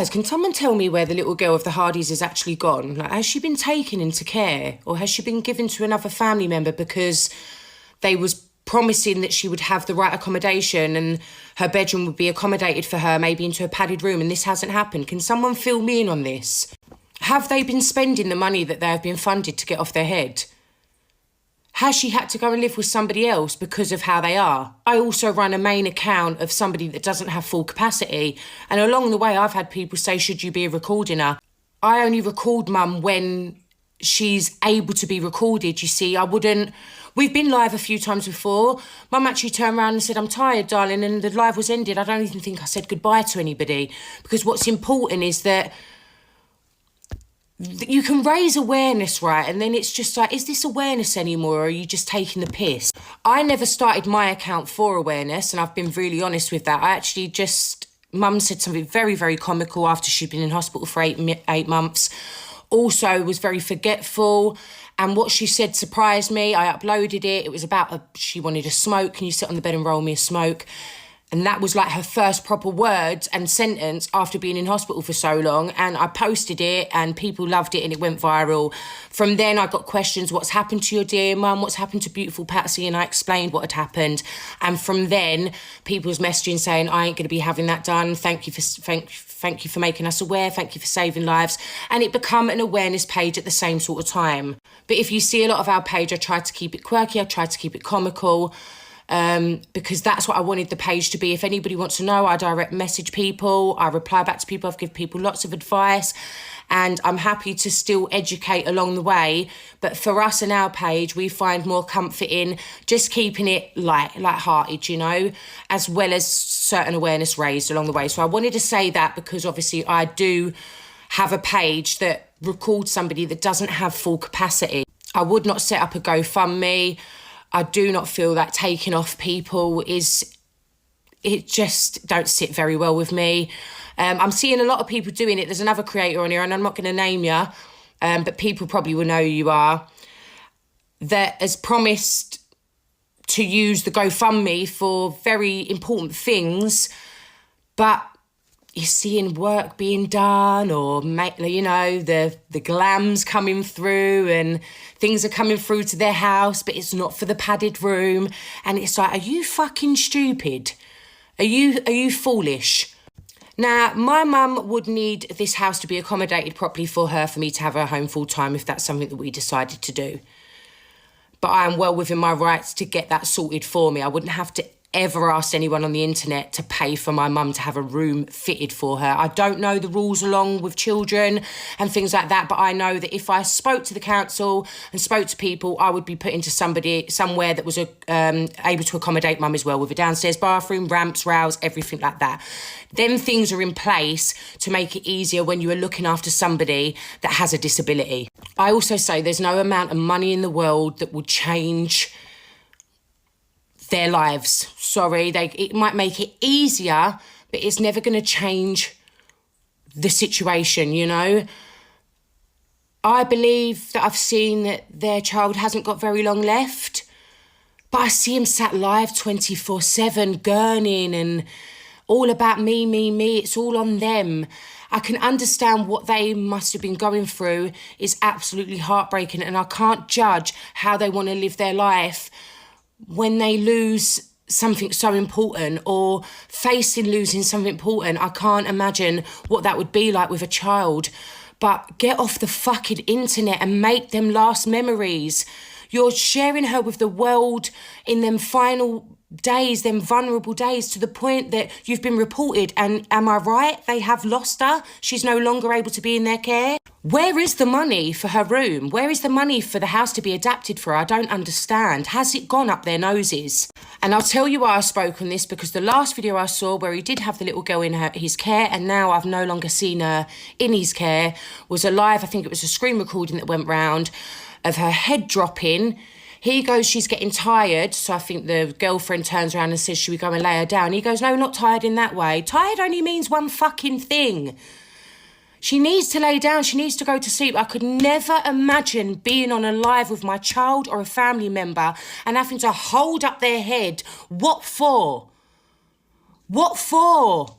Guys, can someone tell me where the little girl of the Hardys has actually gone? Like, has she been taken into care, or has she been given to another family member because they was promising that she would have the right accommodation and her bedroom would be accommodated for her, maybe into a padded room, and this hasn't happened? Can someone fill me in on this? Have they been spending the money that they have been funded to get off their head? Has she had to go and live with somebody else because of how they are? I also run a main account of somebody that doesn't have full capacity. And along the way, I've had people say, should you be recording her? I only record mum when she's able to be recorded, you see. We've been live a few times before. Mum actually turned around and said, I'm tired, darling, and the live was ended. I don't even think I said goodbye to anybody. Because what's important is that you can raise awareness, right? And then it's just like, is this awareness anymore, or are you just taking the piss? I never started my account for awareness, and I've been really honest with that. Mum said something very, very comical after she'd been in hospital for eight months. Also was very forgetful. And what she said surprised me. I uploaded it. It was about she wanted a smoke. Can you sit on the bed and roll me a smoke? And that was like her first proper words and sentence after being in hospital for so long. And I posted it and people loved it and it went viral. From then I got questions, what's happened to your dear mum? What's happened to beautiful Patsy? And I explained what had happened. And from then people was messaging saying, I ain't going to be having that done. Thank you for making us aware. Thank you for saving lives. And it become an awareness page at the same sort of time. But if you see a lot of our page, I tried to keep it quirky. I tried to keep it comical. Because that's what I wanted the page to be. If anybody wants to know, I direct message people, I reply back to people, I've given people lots of advice, and I'm happy to still educate along the way. But for us and our page, we find more comfort in just keeping it light-hearted, you know, as well as certain awareness raised along the way. So I wanted to say that because obviously I do have a page that records somebody that doesn't have full capacity. I would not set up a GoFundMe. I do not feel that taking off people it just don't sit very well with me. I'm seeing a lot of people doing it. There's another creator on here, and I'm not going to name you, but people probably will know who you are, that has promised to use the GoFundMe for very important things, but you're seeing work being done, or, you know, the glam's coming through and things are coming through to their house, but it's not for the padded room. And it's like, are you fucking stupid? Are you foolish? Now, my mum would need this house to be accommodated properly for me to have her home full time if that's something that we decided to do. But I am well within my rights to get that sorted for me. I wouldn't have to ever asked anyone on the internet to pay for my mum to have a room fitted for her. I don't know the rules along with children and things like that, but I know that if I spoke to the council and spoke to people, I would be put into somewhere that was able to accommodate mum as well, with a downstairs bathroom, ramps, rails, everything like that. Then things are in place to make it easier when you are looking after somebody that has a disability. I also say there's no amount of money in the world that will change their lives. Sorry, it might make it easier, but it's never going to change the situation, you know. I believe that I've seen that their child hasn't got very long left, but I see him sat live 24/7, gurning and all about me. It's all on them. I can understand what they must have been going through. It's absolutely heartbreaking, and I can't judge how they want to live their life when they lose something so important, or facing losing something important. I can't imagine what that would be like with a child. But get off the fucking internet and make them last memories. You're sharing her with the world in them final days, them vulnerable days, to the point that you've been reported. And am I right? They have lost her. She's no longer able to be in their care. Where is the money for her room? Where is the money for the house to be adapted for her? I don't understand. Has it gone up their noses? And I'll tell you why I spoke on this, because the last video I saw where he did have the little girl in his care, and now I've no longer seen her in his care, was a live, I think it was a screen recording that went round of her head dropping. He goes, she's getting tired. So I think the girlfriend turns around and says, should we go and lay her down? He goes, no, not tired in that way. Tired only means one fucking thing. She needs to lay down. She needs to go to sleep. I could never imagine being on a live with my child or a family member and having to hold up their head. What for? What for?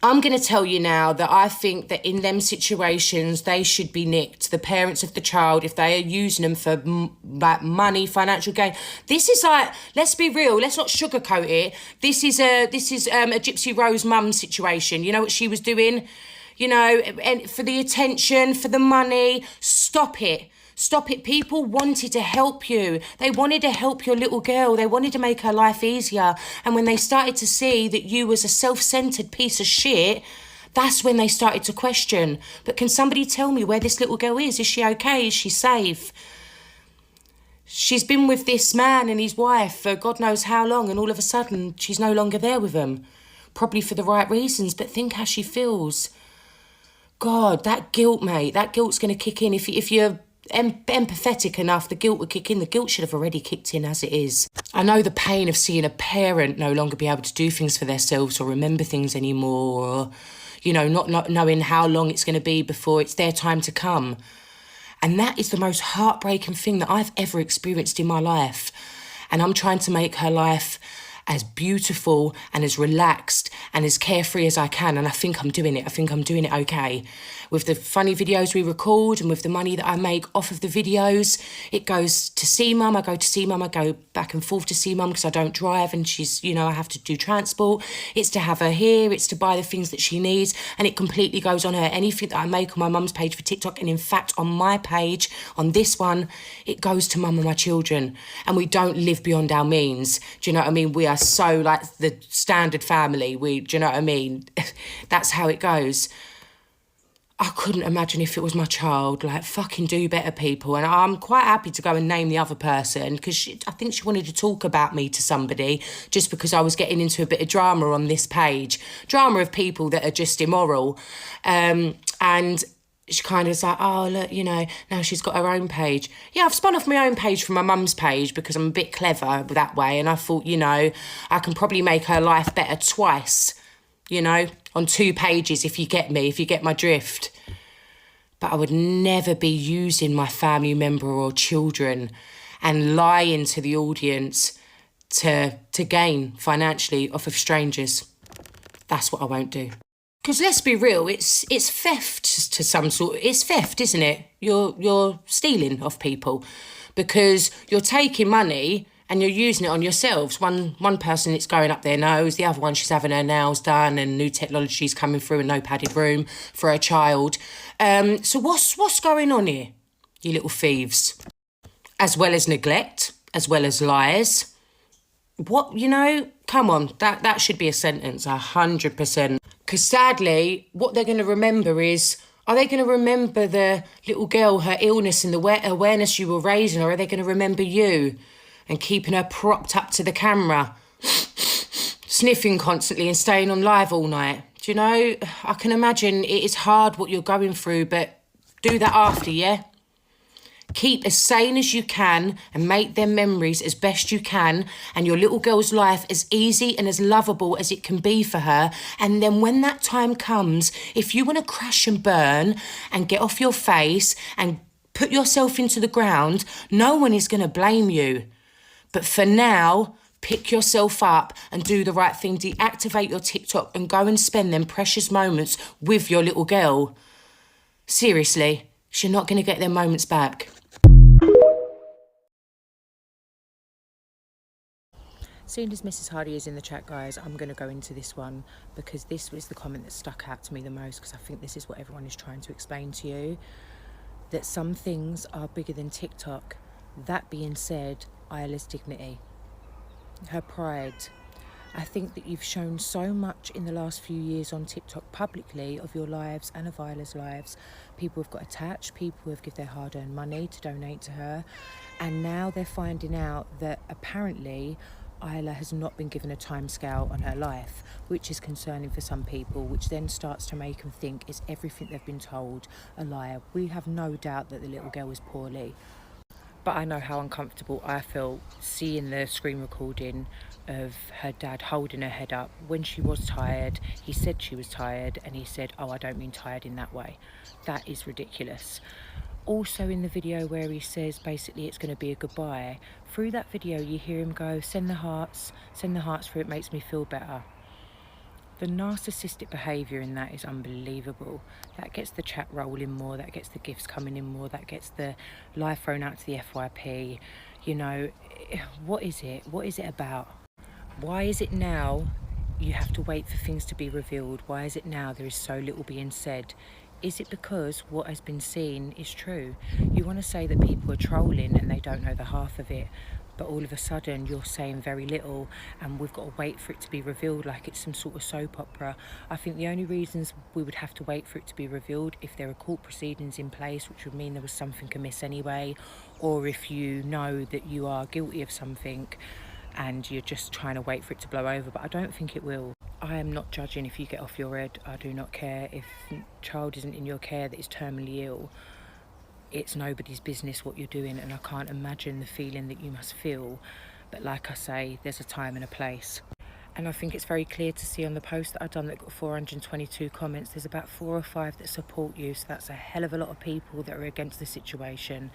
I'm going to tell you now that I think that in them situations, they should be nicked. The parents of the child, if they are using them for like money, financial gain. This is like, let's be real. Let's not sugarcoat it. This is a Gypsy Rose mum situation. You know what she was doing? You know, and for the attention, for the money. Stop it. Stop it. People wanted to help you. They wanted to help your little girl. They wanted to make her life easier. And when they started to see that you was a self-centered piece of shit, that's when they started to question. But can somebody tell me where this little girl is? Is she okay? Is she safe? She's been with this man and his wife for God knows how long, and all of a sudden she's no longer there with them. Probably for the right reasons, but think how she feels. God, that guilt, mate, that guilt's going to kick in. If you're empathetic enough, the guilt would kick in. The guilt should have already kicked in as it is. I know the pain of seeing a parent no longer be able to do things for themselves or remember things anymore, or, you know, not knowing how long it's going to be before it's their time to come. And that is the most heartbreaking thing that I've ever experienced in my life. And I'm trying to make her life as beautiful and as relaxed and as carefree as I can. And I think I'm doing it. I think I'm doing it okay. With the funny videos we record and with the money that I make off of the videos, it goes to see mum. I go to see mum. I go back and forth to see mum because I don't drive and she's, you know, I have to do transport. It's to have her here. It's to buy the things that she needs. And it completely goes on her. Anything that I make on my mum's page for TikTok, and in fact on my page, on this one, it goes to mum and my children. And we don't live beyond our means. Do you know what I mean? We are so like the standard family. Do you know what I mean? That's how it goes. I couldn't imagine if it was my child. Like, fucking do better, people. And I'm quite happy to go and name the other person because I think she wanted to talk about me to somebody just because I was getting into a bit of drama on this page. Drama of people that are just immoral. And she kind of was like, oh, look, you know, now she's got her own page. Yeah, I've spun off my own page from my mum's page because I'm a bit clever that way. And I thought, you know, I can probably make her life better twice, you know, on 2 pages, if you get me, if you get my drift. But I would never be using my family member or children and lying to the audience to gain financially off of strangers. That's what I won't do. Because let's be real, it's theft to some sort. It's theft, isn't it? You're stealing off people because you're taking money and you're using it on yourselves. One person, it's going up their nose. The other one, she's having her nails done and new technology's coming through and no padded room for her child. So what's going on here, you little thieves? As well as neglect, as well as lies. What, you know, come on, that should be a sentence, 100%. Because sadly, what they're going to remember is, are they going to remember the little girl, her illness and the awareness you were raising, or are they going to remember you and keeping her propped up to the camera, sniffing constantly and staying on live all night? Do you know, I can imagine it is hard what you're going through, but do that after, yeah? Keep as sane as you can and make them memories as best you can and your little girl's life as easy and as lovable as it can be for her. And then when that time comes, if you want to crash and burn and get off your face and put yourself into the ground, no one is going to blame you. But for now, pick yourself up and do the right thing. Deactivate your TikTok and go and spend them precious moments with your little girl. Seriously, she's not going to get them moments back. Seeing as Mrs. Hardy is in the chat, guys, I'm going to go into this one because this was the comment that stuck out to me the most, because I think this is what everyone is trying to explain to you, that some things are bigger than TikTok. That being said, Isla's dignity, her pride. I think that you've shown so much in the last few years on TikTok publicly of your lives and of Isla's lives. People have got attached, people have given their hard-earned money to donate to her, and now they're finding out that apparently Isla has not been given a timescale on her life, which is concerning for some people, which then starts to make them think, is everything they've been told a lie? We have no doubt that the little girl was poorly. But I know how uncomfortable I felt seeing the screen recording of her dad holding her head up. When she was tired, he said she was tired, and he said, oh, I don't mean tired in that way. That is ridiculous. Also in the video where he says basically it's going to be a goodbye, through that video you hear him go, send the hearts for it makes me feel better. The narcissistic behaviour in that is unbelievable. That gets the chat rolling more, that gets the gifts coming in more, that gets the life thrown out to the FYP. You know, what is it? What is it about? Why is it now you have to wait for things to be revealed? Why is it now there is so little being said? Is it because what has been seen is true? You want to say that people are trolling and they don't know the half of it, but all of a sudden you're saying very little and we've got to wait for it to be revealed like it's some sort of soap opera. I think the only reasons we would have to wait for it to be revealed if there are court proceedings in place, which would mean there was something amiss anyway, or if you know that you are guilty of something and you're just trying to wait for it to blow over, but I don't think it will. I am not judging if you get off your head. I do not care if a child isn't in your care that is terminally ill. It's nobody's business what you're doing, and I can't imagine the feeling that you must feel. But like I say, there's a time and a place. And I think it's very clear to see on the post that I've done that got 422 comments, there's about 4 or 5 that support you. So that's a hell of a lot of people that are against the situation.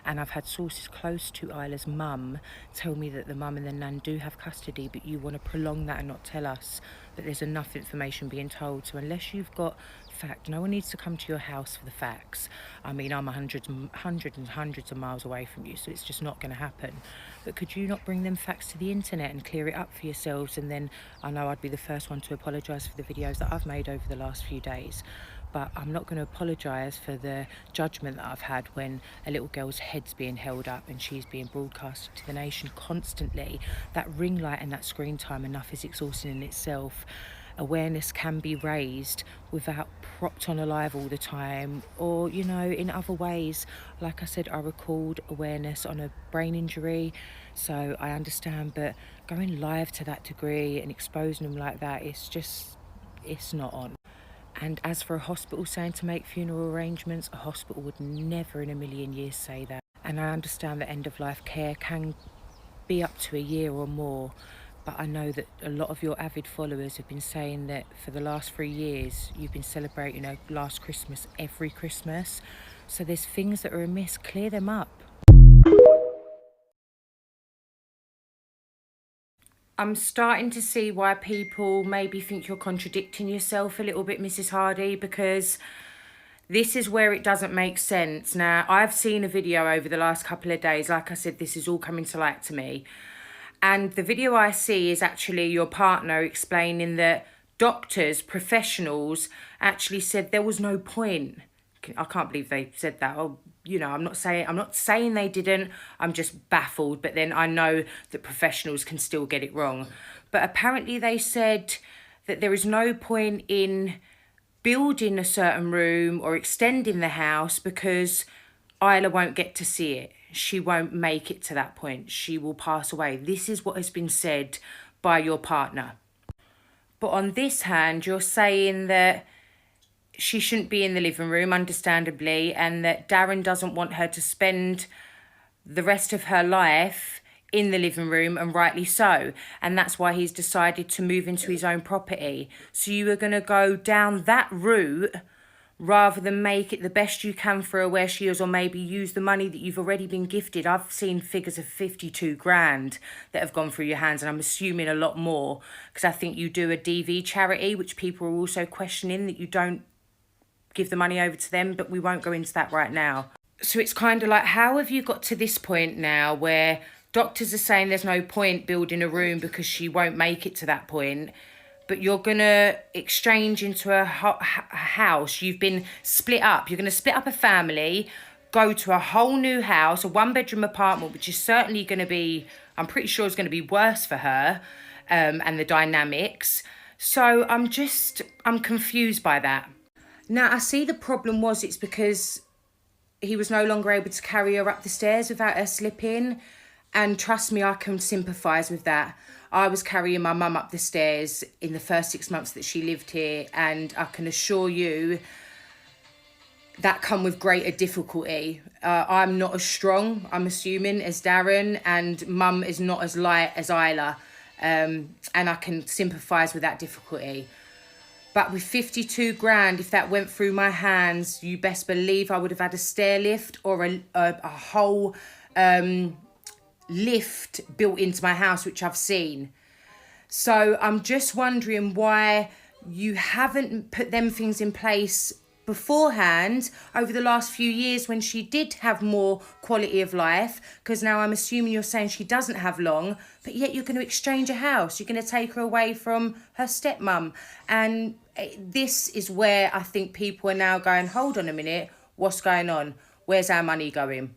And I've had sources close to Isla's mum tell me that the mum and the nan do have custody, but you want to prolong that and not tell us that there's enough information being told. So unless you've got fact, no one needs to come to your house for the facts. I mean, I'm hundreds of miles away from you, so it's just not going to happen. But could you not bring them facts to the internet and clear it up for yourselves? And then I know I'd be the first one to apologise for the videos that I've made over the last few days, but I'm not going to apologise for the judgment that I've had when a little girl's head's being held up and she's being broadcasted to the nation constantly. That ring light and that screen time enough is exhausting in itself. Awareness can be raised without propped on alive all the time, or, you know, in other ways. Like I said, I recalled awareness on a brain injury, so I understand, but going live to that degree and exposing them like that, it's not on. And as for a hospital saying to make funeral arrangements, a hospital would never in a million years say that. And I understand that end-of-life care can be up to a year or more, but I know that a lot of your avid followers have been saying that for the last 3 years you've been celebrating a last Christmas every Christmas. So there's things that are amiss, clear them up. I'm starting to see why people maybe think you're contradicting yourself a little bit, Mrs. Hardy, because this is where it doesn't make sense. Now, I've seen a video over the last couple of days. Like I said, this is all coming to light to me. And the video I see is actually your partner explaining that doctors, professionals, actually said there was no point. I can't believe they said that. Oh, you know, I'm not saying they didn't. I'm just baffled. But then I know that professionals can still get it wrong. But apparently they said that there is no point in building a certain room or extending the house because Isla won't get to see it. She won't make it to that point. She will pass away. This is what has been said by your partner. But on this hand, you're saying that she shouldn't be in the living room, understandably, and that Darren doesn't want her to spend the rest of her life in the living room, and rightly so. And that's why he's decided to move into his own property. So you are going to go down that route rather than make it the best you can for her where she is, or maybe use the money that you've already been gifted. I've seen figures of 52 grand that have gone through your hands, and I'm assuming a lot more, because I think you do a DV charity, which people are also questioning that you don't give the money over to them, but we won't go into that right now. So it's kind of like, how have you got to this point now where doctors are saying there's no point building a room because she won't make it to that point, but you're going to exchange into a house. You've been split up. You're going to split up a family, go to a whole new house, a 1-bedroom apartment, which is certainly going to be, I'm pretty sure it's going to be worse for her, and the dynamics. So I'm confused by that. Now, I see the problem was it's because he was no longer able to carry her up the stairs without her slipping. And trust me, I can sympathise with that. I was carrying my mum up the stairs in the first 6 months that she lived here, and I can assure you that come with greater difficulty. I'm not as strong, I'm assuming, as Darren, and mum is not as light as Isla, and I can sympathise with that difficulty. But with 52 grand, if that went through my hands, you best believe I would have had a stair lift or a whole lift built into my house, which I've seen. So I'm just wondering why you haven't put them things in place beforehand over the last few years when she did have more quality of life, because now I'm assuming you're saying she doesn't have long, but yet you're going to exchange a house. You're going to take her away from her stepmum. And this is where I think people are now going, hold on a minute, what's going on? Where's our money going?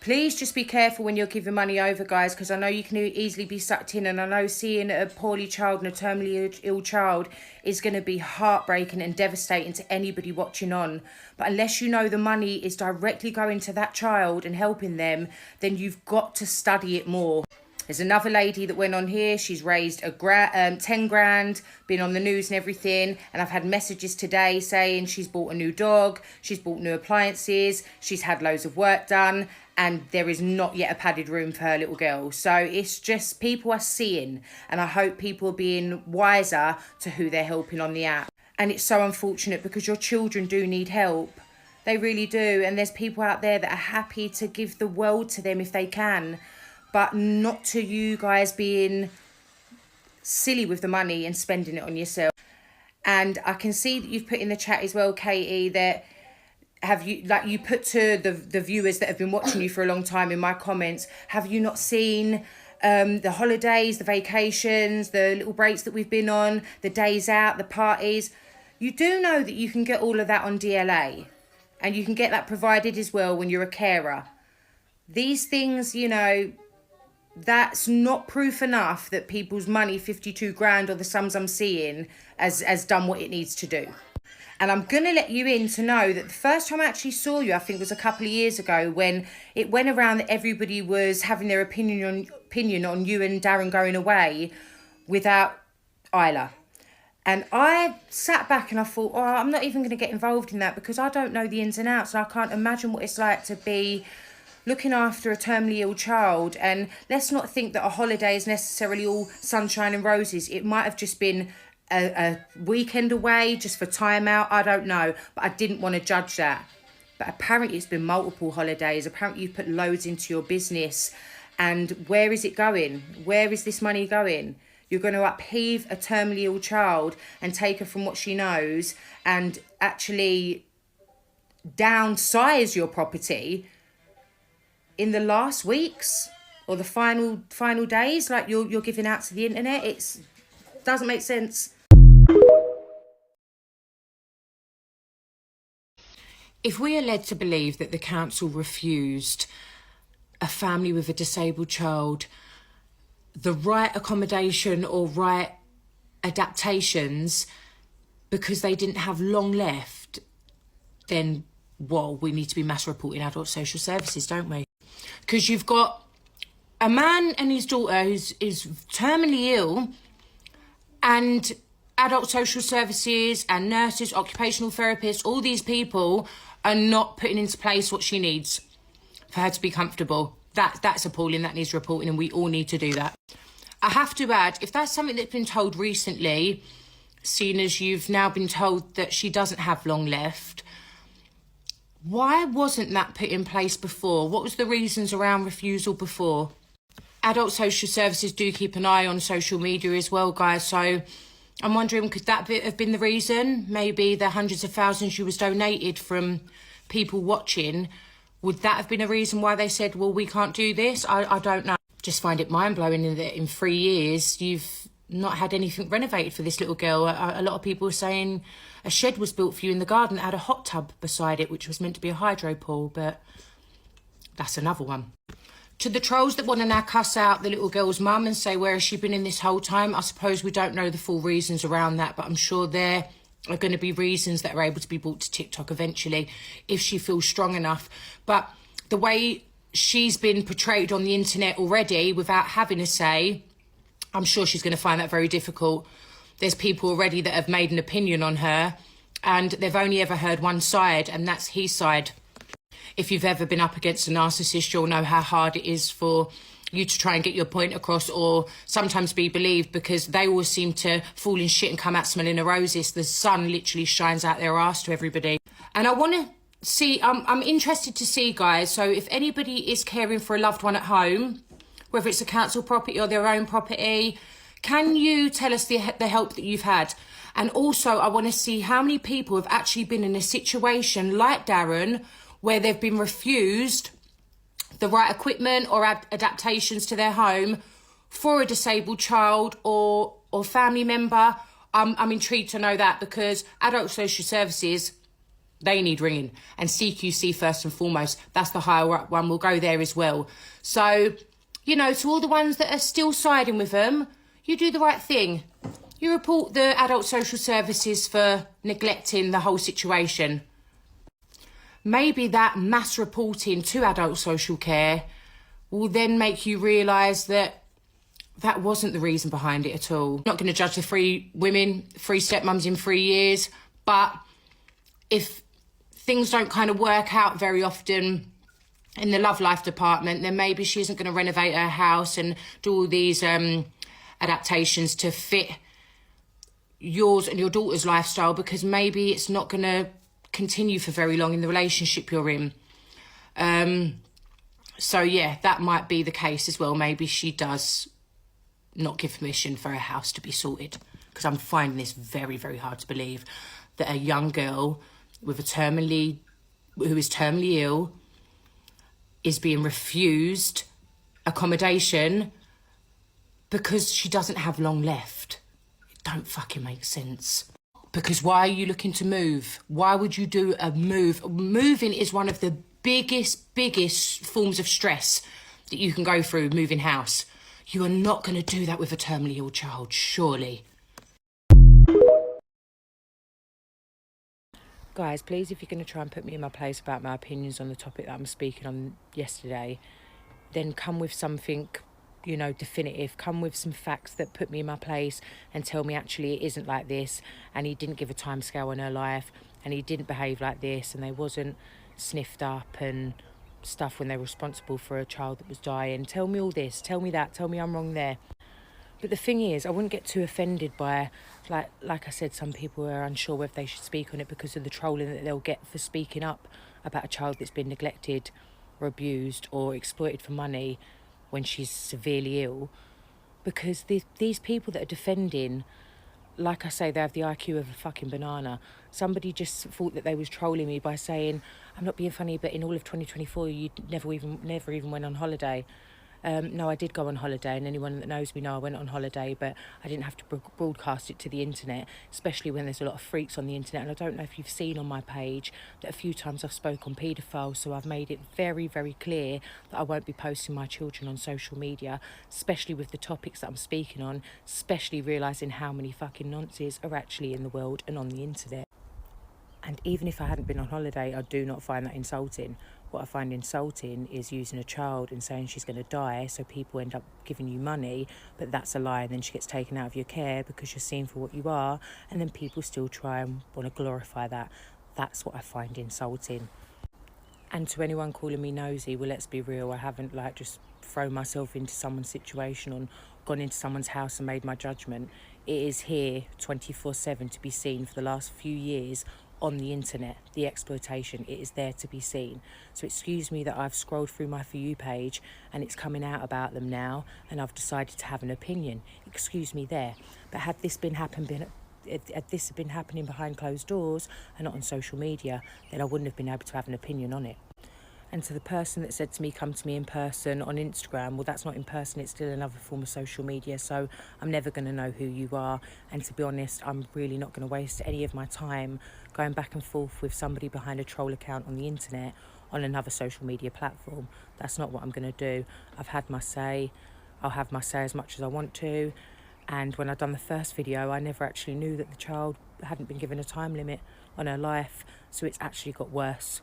Please just be careful when you're giving money over, guys, because I know you can easily be sucked in, and I know seeing a poorly child and a terminally ill child is going to be heartbreaking and devastating to anybody watching on. But unless you know the money is directly going to that child and helping them, then you've got to study it more. There's another lady that went on here. She's raised 10 grand, been on the news and everything. And I've had messages today saying she's bought a new dog, she's bought new appliances, she's had loads of work done, and there is not yet a padded room for her little girl. So it's just people are seeing, and I hope people are being wiser to who they're helping on the app. And it's so unfortunate because your children do need help. They really do. And there's people out there that are happy to give the world to them if they can, but not to you guys being silly with the money and spending it on yourself. And I can see that you've put in the chat as well, Katie, that have you, like you put to the viewers that have been watching you for a long time in my comments, have you not seen the holidays, the vacations, the little breaks that we've been on, the days out, the parties? You do know that you can get all of that on DLA, and you can get that provided as well when you're a carer. These things, you know, that's not proof enough that people's money, 52 grand or the sums I'm seeing, has done what it needs to do. And I'm going to let you in to know that the first time I actually saw you, I think was a couple of years ago, when it went around that everybody was having their opinion on you and Darren going away without Isla. And I sat back and I thought, oh, I'm not even going to get involved in that because I don't know the ins and outs. And I can't imagine what it's like to be looking after a terminally ill child. And let's not think that a holiday is necessarily all sunshine and roses. It might have just been a weekend away just for time out. I don't know, but I didn't want to judge that. But apparently it's been multiple holidays. Apparently you've put loads into your business. And where is it going? Where is this money going? You're going to upheave a terminally ill child and take her from what she knows and actually downsize your property in the last weeks or the final days, like you're giving out to the internet. It doesn't make sense. If we are led to believe that the council refused a family with a disabled child the right accommodation or right adaptations because they didn't have long left, then, well, we need to be mass reporting adult social services, don't we? Because you've got a man and his daughter who's terminally ill, and adult social services and nurses, occupational therapists, all these people are not putting into place what she needs for her to be comfortable. That's appalling. That needs reporting, and we all need to do that. I have to add, if that's something that's been told recently, seeing as you've now been told that she doesn't have long left, why wasn't that put in place before? What was the reasons around refusal before? Adult social services do keep an eye on social media as well, guys, so I'm wondering, could that have been the reason? Maybe the hundreds of thousands you was donated from people watching, would that have been a reason why they said, well, we can't do this? I don't know. Just find it mind-blowing that in 3 years you've not had anything renovated for this little girl. A lot of people are saying a shed was built for you in the garden that had a hot tub beside it, which was meant to be a hydro pool, but that's another one. To the trolls that want to now cuss out the little girl's mum and say, where has she been in this whole time? I suppose we don't know the full reasons around that, but I'm sure there are going to be reasons that are able to be brought to TikTok eventually if she feels strong enough. But the way she's been portrayed on the internet already without having a say, I'm sure she's going to find that very difficult. There's people already that have made an opinion on her and they've only ever heard one side, and that's his side. If you've ever been up against a narcissist, you'll know how hard it is for you to try and get your point across or sometimes be believed, because they always seem to fall in shit and come out smelling of roses. The sun literally shines out their arse to everybody. And I want to see, I'm interested to see, guys, so if anybody is caring for a loved one at home, whether it's a council property or their own property, Can you tell us the help that you've had? And also, I want to see how many people have actually been in a situation like Darren, where they've been refused the right equipment or adaptations to their home for a disabled child or family member. I'm intrigued to know that, because adult social services, they need ringing. And CQC first and foremost, that's the higher up one. We'll go there as well. So, you know, to all the ones that are still siding with them, you do the right thing. You report the adult social services for neglecting the whole situation. Maybe that mass reporting to adult social care will then make you realise that that wasn't the reason behind it at all. I'm not going to judge the 3 women, 3 stepmums in 3 years, but if things don't kind of work out very often in the love life department, then maybe she isn't going to renovate her house and do all these adaptations to fit yours and your daughter's lifestyle, because maybe it's not going to continue for very long in the relationship you're in. So yeah, that might be the case as well. Maybe she does not give permission for her house to be sorted, because I'm finding this very, very hard to believe that a young girl with who is terminally ill is being refused accommodation because she doesn't have long left. It don't fucking make sense. Because why are you looking to move? Why would you do a move? Moving is one of the biggest forms of stress that you can go through, moving house. You are not going to do that with a terminally ill child, surely. Guys, please, if you're going to try and put me in my place about my opinions on the topic that I'm speaking on yesterday, then come with something, you know, definitive. Come with some facts that put me in my place and tell me actually it isn't like this, and he didn't give a timescale on her life, and he didn't behave like this, and they wasn't sniffed up and stuff when they were responsible for a child that was dying. Tell me all this, tell me that, tell me I'm wrong there. But the thing is, I wouldn't get too offended by, like I said, some people are unsure whether they should speak on it because of the trolling that they'll get for speaking up about a child that's been neglected or abused or exploited for money when she's severely ill. Because these people that are defending, like I say, they have the IQ of a fucking banana. Somebody just thought that they was trolling me by saying, I'm not being funny, but in all of 2024, you never even went on holiday. No, I did go on holiday, and anyone that knows me know I went on holiday, but I didn't have to broadcast it to the internet, especially when there's a lot of freaks on the internet. And I don't know if you've seen on my page that a few times I've spoke on paedophiles, so I've made it very, very clear that I won't be posting my children on social media, especially with the topics that I'm speaking on, especially realising how many fucking nonces are actually in the world and on the internet. And even if I hadn't been on holiday, I do not find that insulting. What I find insulting is using a child and saying she's going to die, so people end up giving you money, but that's a lie, and then she gets taken out of your care because you're seen for what you are, and then people still try and want to glorify that. That's what I find insulting. And to anyone calling me nosy, well, let's be real, I haven't just thrown myself into someone's situation or gone into someone's house and made my judgment. It is here 24/7 to be seen for the last few years on the internet. The exploitation, it is there to be seen. So excuse me that I've scrolled through my For You page and it's coming out about them now, and I've decided to have an opinion. Excuse me there. But had this been happening behind closed doors and not on social media, then I wouldn't have been able to have an opinion on it. And to the person that said to me, come to me in person on Instagram, well, that's not in person, it's still another form of social media, so I'm never going to know who you are. And to be honest, I'm really not going to waste any of my time going back and forth with somebody behind a troll account on the internet on another social media platform. That's not what I'm going to do. I've had my say. I'll have my say as much as I want to. And when I'd done the first video, I never actually knew that the child hadn't been given a time limit on her life, so it's actually got worse.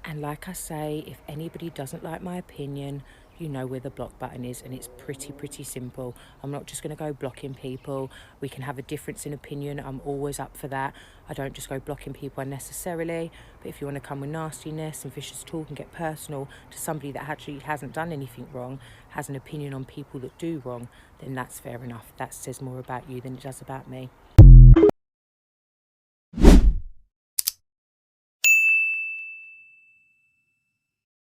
And like I say, if anybody doesn't like my opinion, you know where the block button is, and it's pretty simple. I'm not just going to go blocking people. We can have a difference in opinion. I'm always up for that. I don't just go blocking people unnecessarily. But if you want to come with nastiness and vicious talk and get personal to somebody that actually hasn't done anything wrong, has an opinion on people that do wrong, then that's fair enough. That says more about you than it does about me.